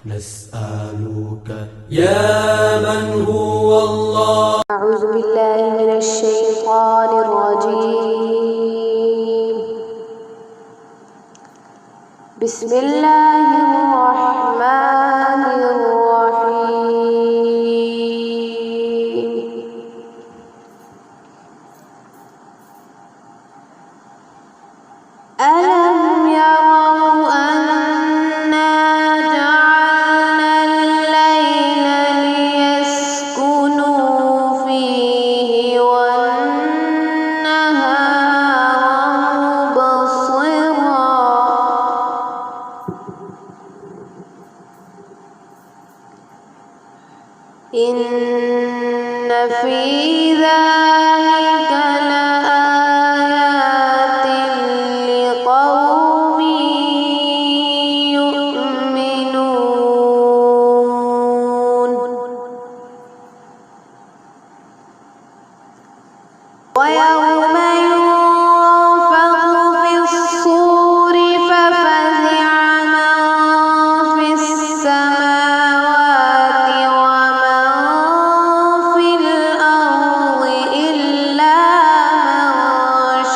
نسألك يا من هو الله. أعوذ بالله من الشيطان الرجيم. بسم الله الرحمن الرحيم. ألم يروا أنا جعلنا الليل ليسكنوا فيه والنهار مبصرا إن في ذلك لآيات لقوم يؤمنون. ويوم ينفخ في الصور ففزع من في السماوات ومن في الأرض إلا من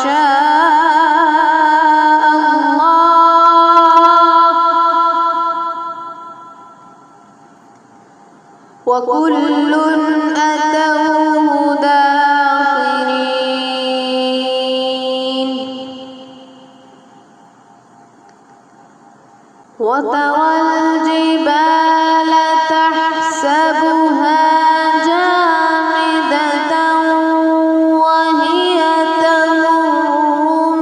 شاء الله وكل أتوه داخرين. وترى الجبال تحسبها جامدة وهي تمر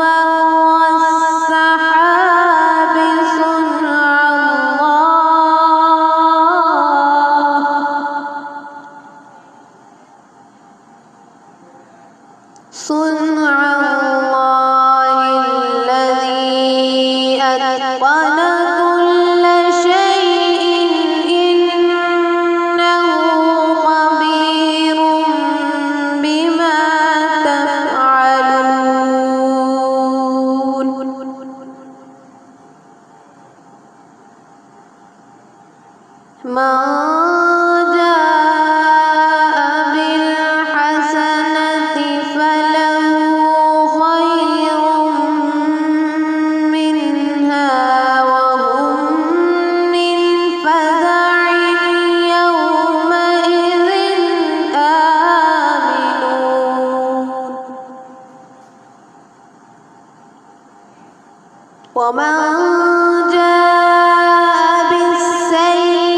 مر السحاب صنع الله الذي أتقن كل شيء إنه خبير بما تفعلون. من جاء بالحسنة فله خير منها وهم من فزع يومئذ آمنون. ومن جاء بالسيئة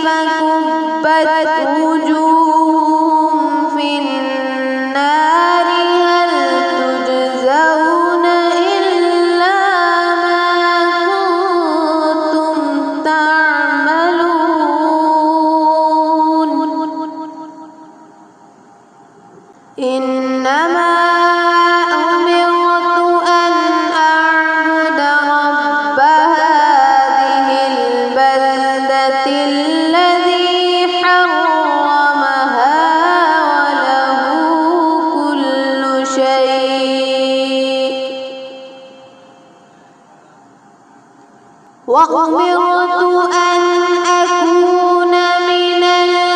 فكبت وجوههم في النار هل تجزون إلا ما كنتم تعملون. إنما أمرت أن أعبد رب هذه البلدة الذي حرمها وله كل شيء وأمرت أن أكون من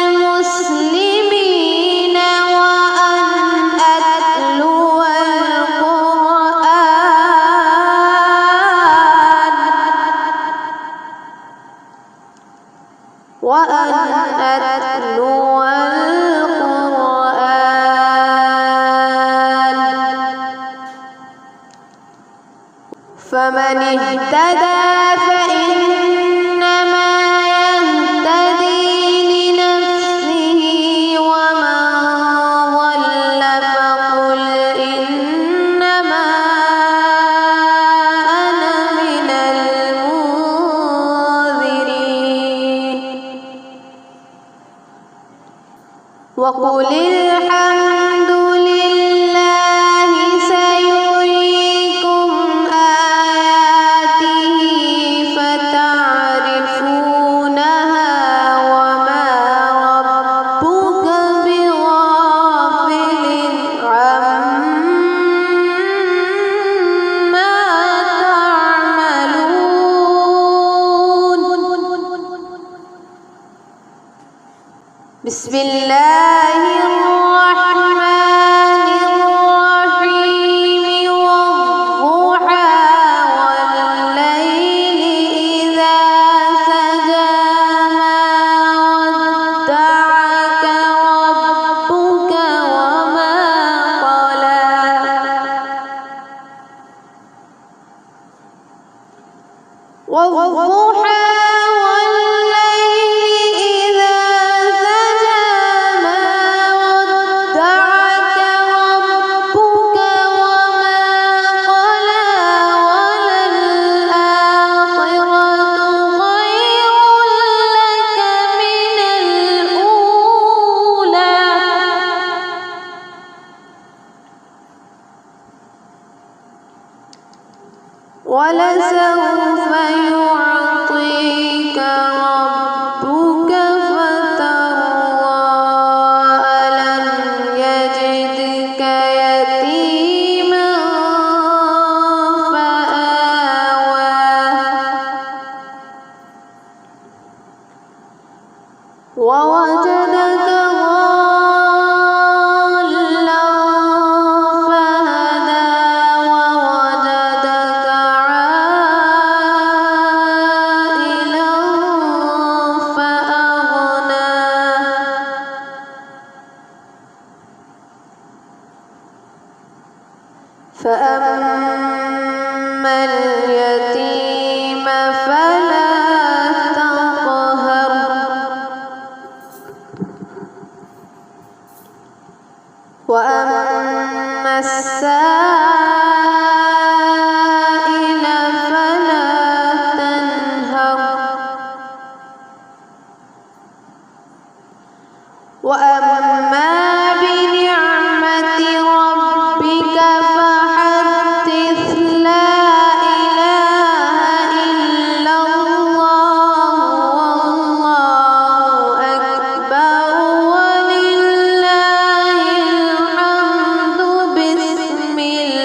المسلمين وأن أتلو القرآن. فمن اهتدى فإنما يهتدي لنفسه ومن ضل فقل إنما أنا من المنذرين. وقل الحمد لله سيريكم آياته فتعرفونها وما ربك بغافل عما تعملون. بسم الله الرحمن الرحيم والضحى والليل إذا سجى ما ودعك ربك وما قلى والضحى ولسوف يعطيك ربك فترضى ألم يجدك يتيما فآوى ووجدك فأما اليتيم فلا تقهر وأما السائل فلا تنهر وأما بنعمة ربك فحدث لا إله إلا الله والله أكبر ولله الحمد بسم الله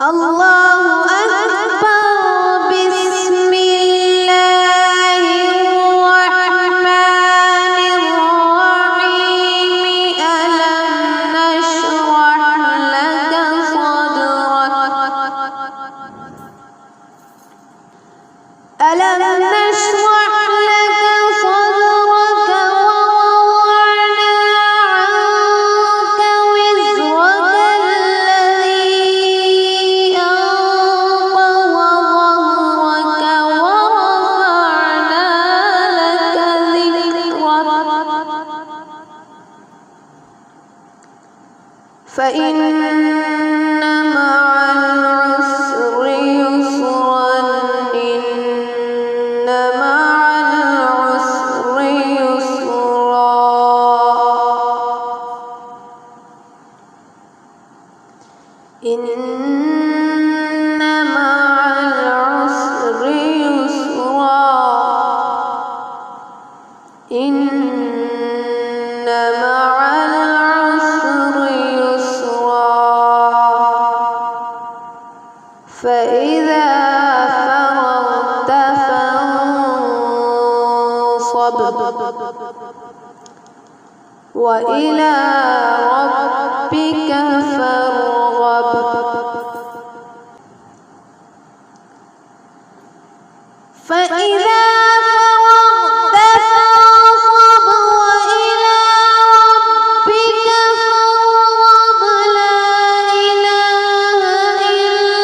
الله أكبر بسم الله الرحمن الرحيم ألم نشرح لك صدرك ألم نشرح لك صدرك ووضعنا عنك وزرك الذي أنقض ظهرك ورفعنا لك ذكرك فإن مع العسر يسرا إن مع العسر يسرا إن مع العسر يسرا إن مع العسر يسرا فإذا فرغت فانصب وإلى ربك فارغب فإذا فرغت فانصب وإلى ربك فارغب لا إله إلا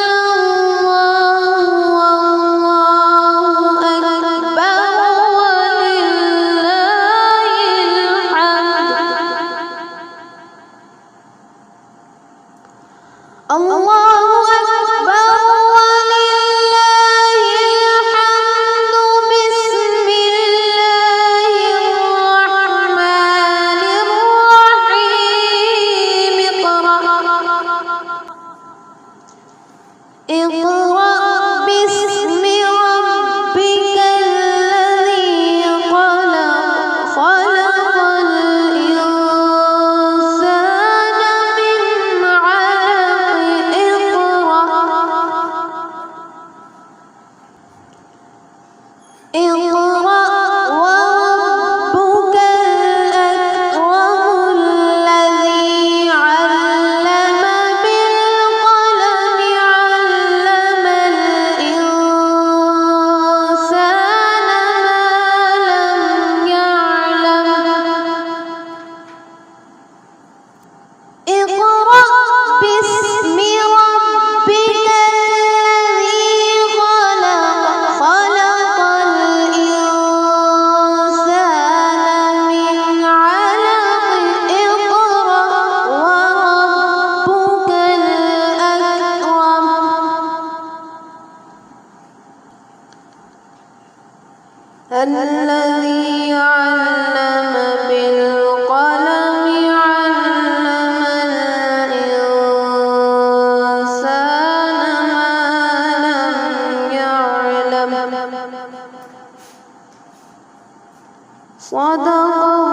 الله أكبر ولله الحمد الله أكبر ولله الحمد بسم الله الرحمن الرحيم اقرأ باسم ربك الذي خلق خلق الإنسان من علق اقرأ الذي علم بالقلم علم الإنسان ما لم يعلم صدق